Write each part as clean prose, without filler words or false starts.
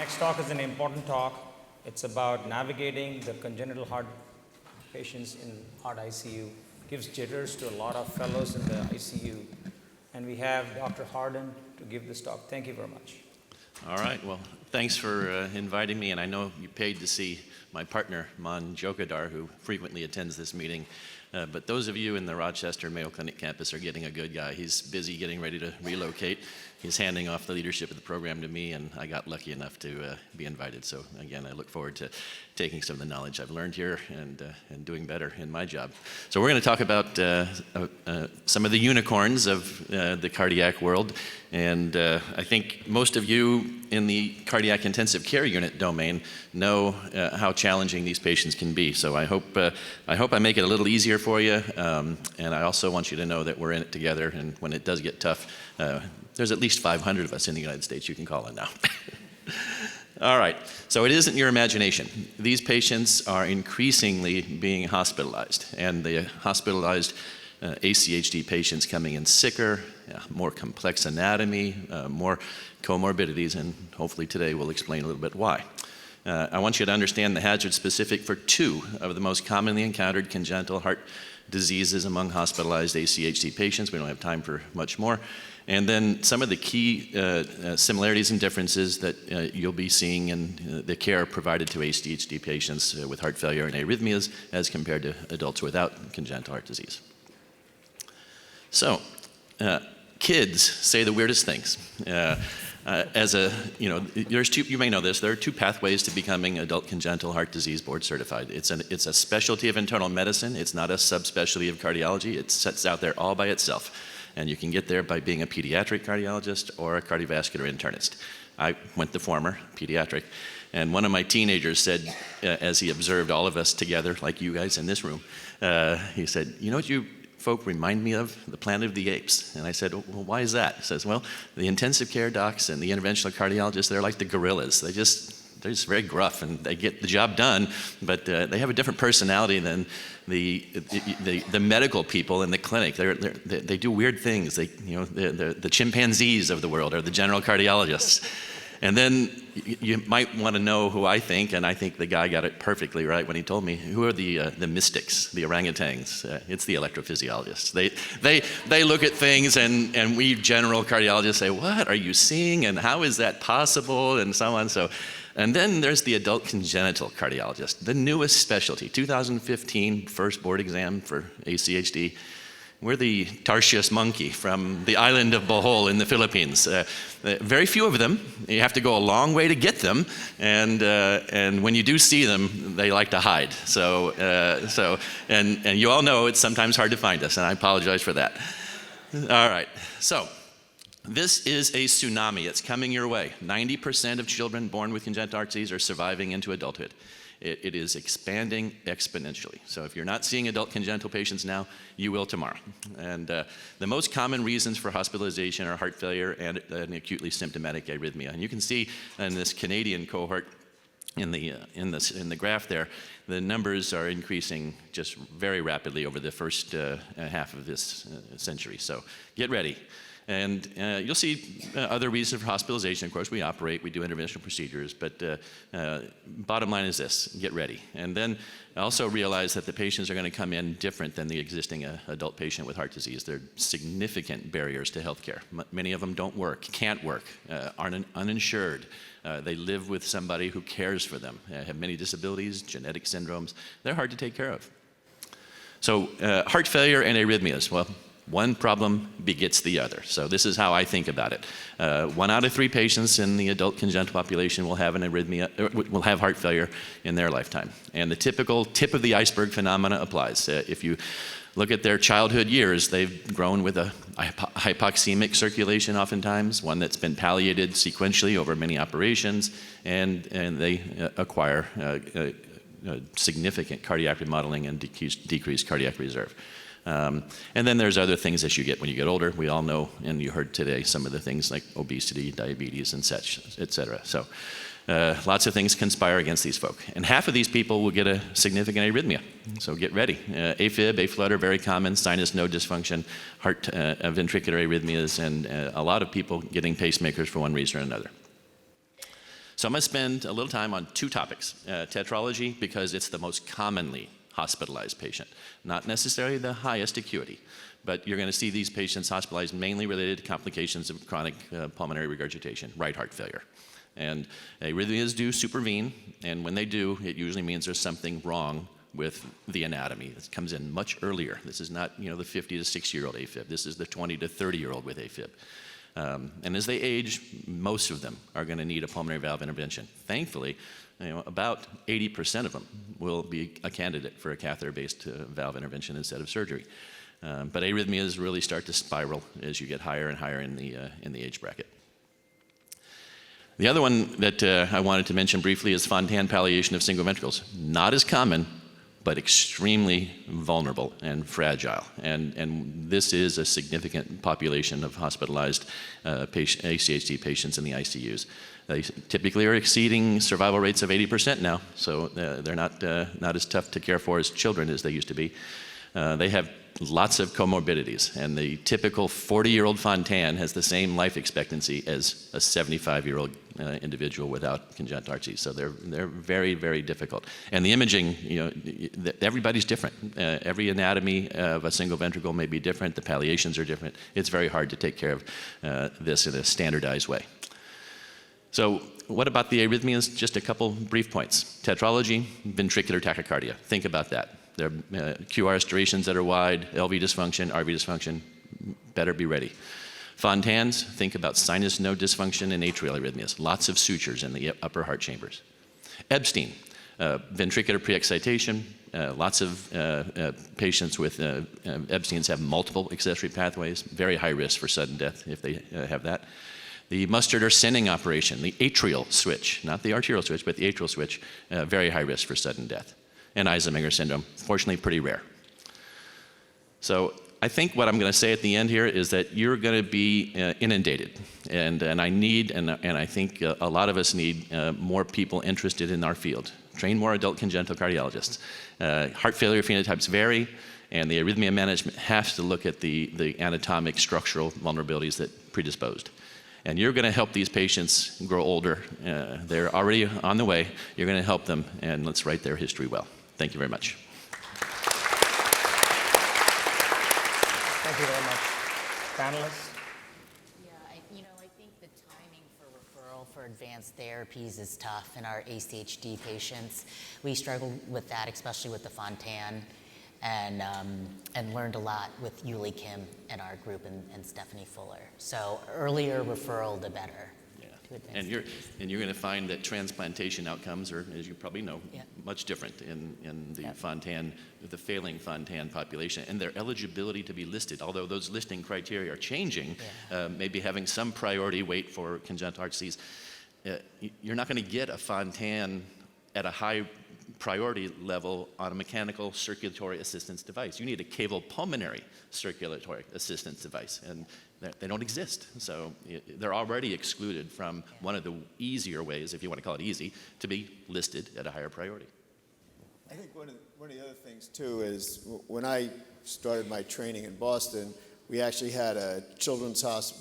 next talk is an important talk. It's about navigating the congenital heart patients in heart ICU. Gives jitters to a lot of fellows in the ICU. And we have Dr. Hardin to give this talk. Thank you very much. All right, well, thanks for inviting me, and I know you paid to see my partner, Man Jokadar, who frequently attends this meeting. But those of you in the Rochester Mayo Clinic campus are getting a good guy. He's busy getting ready to relocate. He's handing off the leadership of the program to me, and I got lucky enough to be invited. So again, I look forward to taking some of the knowledge I've learned here and doing better in my job. So we're going to talk about some of the unicorns of the cardiac world. And I think most of you in the cardiac intensive care unit domain know how challenging these patients can be. So I hope I make it a little easier for you. And I also want you to know that we're in it together. And when it does get tough, there's at least 500 of us in the United States you can call in now. All right, so it isn't your imagination. These patients are increasingly being hospitalized, and the hospitalized ACHD patients coming in sicker, more complex anatomy, more comorbidities, and hopefully today we'll explain a little bit why. I want you to understand the hazard specific for two of the most commonly encountered congenital heart diseases among hospitalized ACHD patients. We don't have time for much more. And then some of the key similarities and differences that you'll be seeing in the care provided to ACHD patients with heart failure and arrhythmias as compared to adults without congenital heart disease. So, kids say the weirdest things. There's two, you may know this, there are two pathways to becoming adult congenital heart disease board certified. It's a specialty of internal medicine. It's not a subspecialty of cardiology. It sits out there all by itself. And you can get there by being a pediatric cardiologist or a cardiovascular internist. I went the former, pediatric. And one of my teenagers said, as he observed all of us together, like you guys in this room, he said, "You know what you folk remind me of? The Planet of the Apes." And I said, "Well, why is that?" He says, "Well, the intensive care docs and the interventional cardiologists, they're like the gorillas. They're just very gruff, and they get the job done, but they have a different personality than the medical people in the clinic. They do weird things. The chimpanzees of the world are the general cardiologists." And then you might want to know who I think, and I think the guy got it perfectly right when he told me, who are the mystics, the orangutans? It's the electrophysiologists. They look at things, and we general cardiologists say, "What are you seeing, and how is that possible?" and so on. And then there's the adult congenital cardiologist, the newest specialty, 2015 first board exam for ACHD. We're the Tarsius monkey from the island of Bohol in the Philippines. Very few of them. You have to go a long way to get them, and when you do see them, they like to hide. And you all know it's sometimes hard to find us, and I apologize for that. All right, so this is a tsunami. It's coming your way. 90% of children born with congenital heart disease are surviving into adulthood. It is expanding exponentially. So if you're not seeing adult congenital patients now, you will tomorrow. And the most common reasons for hospitalization are heart failure and an acutely symptomatic arrhythmia. And you can see in this Canadian cohort in the graph there, the numbers are increasing just very rapidly over the first half of this century. So get ready. And you'll see other reasons for hospitalization. Of course, we do interventional procedures, but bottom line is this: get ready. And then also realize that the patients are going to come in different than the existing adult patient with heart disease. There are significant barriers to healthcare. Many of them don't work, can't work, are uninsured. They live with somebody who cares for them, have many disabilities, genetic syndromes. They're hard to take care of. So heart failure and arrhythmias, well, one problem begets the other. So this is how I think about it. 1 out of 3 patients in the adult congenital population will have an arrhythmia, will have heart failure in their lifetime. And the typical tip of the iceberg phenomena applies. If you look at their childhood years, they've grown with a hypoxemic circulation oftentimes, one that's been palliated sequentially over many operations, and they acquire significant cardiac remodeling and decreased cardiac reserve. And then there's other things that you get when you get older. We all know, and you heard today, some of the things like obesity, diabetes, and such, et cetera. So lots of things conspire against these folk. And half of these people will get a significant arrhythmia. So get ready. AFib, A-flutter, very common, sinus node dysfunction, heart ventricular arrhythmias, and a lot of people getting pacemakers for one reason or another. So I'm going to spend a little time on two topics. Tetralogy, because it's the most commonly hospitalized patient. Not necessarily the highest acuity, but you're going to see these patients hospitalized mainly related to complications of chronic pulmonary regurgitation, right heart failure. And arrhythmias do supervene, and when they do, it usually means there's something wrong with the anatomy. This comes in much earlier. This is not, the 50 to 60-year-old AFib. This is the 20 to 30-year-old with AFib. And as they age, most of them are going to need a pulmonary valve intervention. Thankfully, about 80% of them will be a candidate for a catheter-based valve intervention instead of surgery. But arrhythmias really start to spiral as you get higher and higher in the age bracket. The other one that I wanted to mention briefly is Fontan palliation of single ventricles. Not as common, but extremely vulnerable and fragile. And this is a significant population of hospitalized ACHD patients in the ICUs. They typically are exceeding survival rates of 80% now, so they're not as tough to care for as children as they used to be. They have lots of comorbidities, and the typical 40-year-old Fontan has the same life expectancy as a 75-year-old individual without congenital heart disease. So they're very, very difficult. And the imaging, everybody's different. Every anatomy of a single ventricle may be different. The palliations are different. It's very hard to take care of this in a standardized way. So what about the arrhythmias? Just a couple brief points. Tetralogy, ventricular tachycardia. Think about that. There are QRS durations that are wide, LV dysfunction, RV dysfunction, better be ready. Fontans, think about sinus node dysfunction and atrial arrhythmias, lots of sutures in the upper heart chambers. Epstein, ventricular preexcitation, lots of patients with Epstein's have multiple accessory pathways, very high risk for sudden death if they have that. The mustard or Senning operation, the atrial switch, not the arterial switch, but the atrial switch, very high risk for sudden death. And Eisenmenger syndrome, fortunately pretty rare. So I think what I'm going to say at the end here is that you're going to be inundated, and I think a lot of us need more people interested in our field. Train more adult congenital cardiologists. Heart failure phenotypes vary, and the arrhythmia management has to look at the anatomic structural vulnerabilities that predisposed. And you're going to help these patients grow older. They're already on the way. You're going to help them, and let's write their history well. Thank you very much. Thank you very much. Panelists? Yeah, I think the timing for referral for advanced therapies is tough in our ACHD patients. We struggled with that, especially with the Fontan, and learned a lot with Yuli Kim and our group and Stephanie Fuller. So earlier referral, the better. And you're going to find that transplantation outcomes are, as you probably know, much different in the Fontan, the failing Fontan population, and their eligibility to be listed. Although those listing criteria are changing, maybe having some priority weight for congenital heart disease, you're not going to get a Fontan at a high priority level on a mechanical circulatory assistance device. You need a caval-pulmonary circulatory assistance device, and they don't exist. So they're already excluded from one of the easier ways, if you want to call it easy, to be listed at a higher priority. I think one of the other things, too, is when I started my training in Boston, we actually had a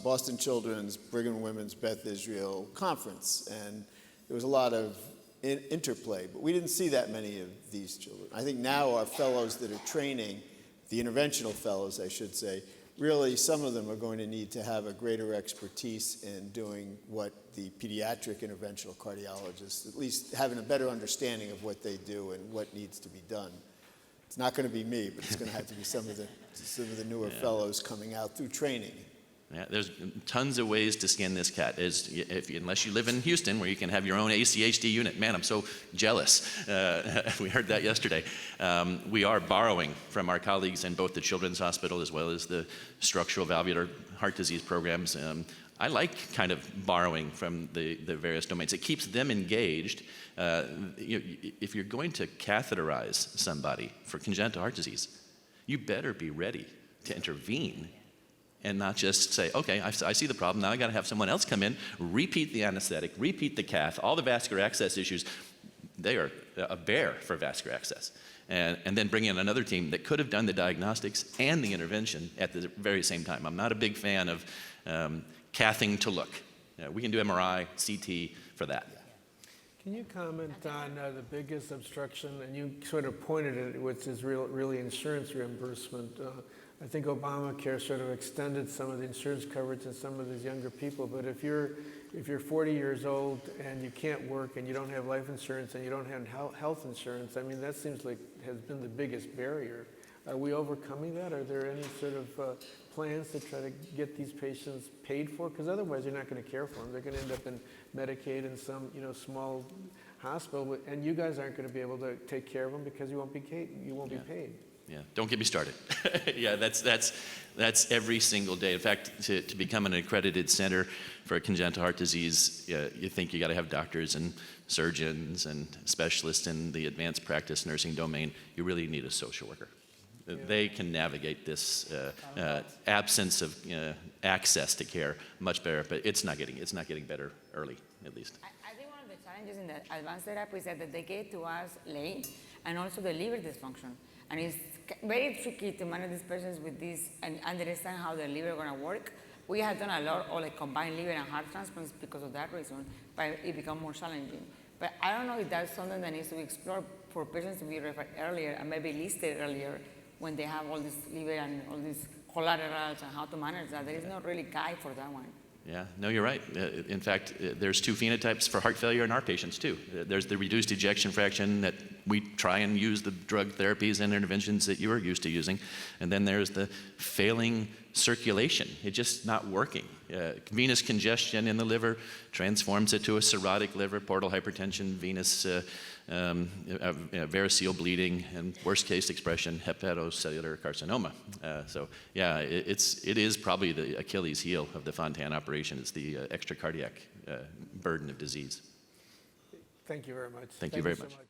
Boston Children's, Brigham Women's, Beth Israel conference, and there was a lot of interplay, but we didn't see that many of these children. I think now our fellows that are training, the interventional fellows, I should say, really some of them are going to need to have a greater expertise in doing what the pediatric interventional cardiologists, at least having a better understanding of what they do and what needs to be done. It's not going to be me, but it's going to have to be some of the newer fellows coming out through training. Yeah, there's tons of ways to skin this cat. Unless you live in Houston, where you can have your own ACHD unit. Man, I'm so jealous. We heard that yesterday. We are borrowing from our colleagues in both the Children's Hospital as well as the structural valvular heart disease programs. I like kind of borrowing from the various domains. It keeps them engaged. If you're going to catheterize somebody for congenital heart disease, you better be ready to intervene and not just say, okay, I see the problem, now I gotta have someone else come in, repeat the anesthetic, repeat the cath, all the vascular access issues. They are a bear for vascular access. And then bring in another team that could have done the diagnostics and the intervention at the very same time. I'm not a big fan of cathing to look. We can do MRI, CT for that. Can you comment on the biggest obstruction, and you sort of pointed at it, which is really insurance reimbursement. I think Obamacare sort of extended some of the insurance coverage to some of these younger people, but if you're 40 years old and you can't work and you don't have life insurance and you don't have health insurance, I mean, that seems like has been the biggest barrier. Are we overcoming that? Are there any sort of plans to try to get these patients paid for? Because otherwise, you're not going to care for them. They're going to end up in Medicaid in some, small hospital, and you guys aren't going to be able to take care of them because you won't be paid. Yeah, don't get me started. Yeah, that's every single day. In fact, to become an accredited center for congenital heart disease, you think you got to have doctors and surgeons and specialists in the advanced practice nursing domain. You really need a social worker. They can navigate this absence of access to care much better, but it's not getting better early, at least. I think one of the challenges in the advanced therapy is that they get to us late, and also the liver dysfunction. And it's very tricky to manage these patients with this and understand how their liver is going to work. We have done a lot of like combined liver and heart transplants because of that reason, but it becomes more challenging. But I don't know if that's something that needs to be explored for patients to be referred earlier and maybe listed earlier when they have all this liver and all these collaterals and how to manage that. There is no really guide for that one. Yeah, no, you're right. In fact, there's two phenotypes for heart failure in our patients, too. There's the reduced ejection fraction that we try and use the drug therapies and interventions that you are used to using. And then there's the failing circulation. It's just not working. Venous congestion in the liver transforms it to a cirrhotic liver, portal hypertension, venous variceal bleeding, and worst case expression, hepatocellular carcinoma. So yeah, it is probably the Achilles heel of the Fontan operation. It's the extracardiac burden of disease. Thank you very much. Thank you very much. So much.